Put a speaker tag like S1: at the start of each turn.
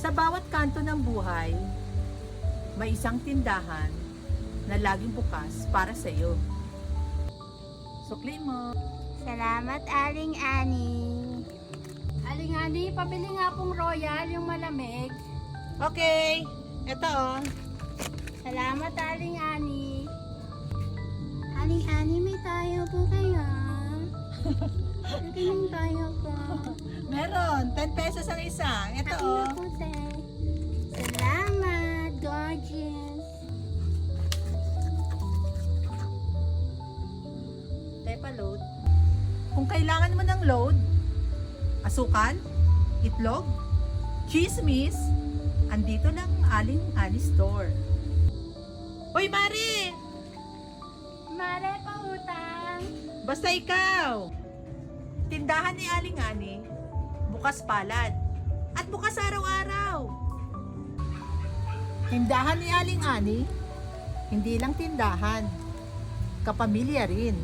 S1: Sa bawat kanto ng buhay, may isang tindahan na laging bukas para sa iyo. Sukli mo.
S2: Salamat, Aling Ani.
S3: Aling Ani, pabili nga pong Royal, yung malamig.
S1: Okay, eto oh.
S2: Salamat, Aling Ani. Aling Ani, may tayo po kaya? Naging tayo po.
S1: Meron, 10 pesos ang isa. Eto oh.
S2: Ako na po, te. Salamat, gorgeous.
S1: Tepa load. Kung kailangan mo ng load, asukal, itlog, chismis, andito lang Aling Ani Store. Hoy Mari!
S2: Mare pa utang.
S1: Basta ikaw! Tindahan ni Aling Ani, bukas palad at bukas araw-araw. Tindahan ni Aling Ani, hindi lang tindahan, kapamilya rin.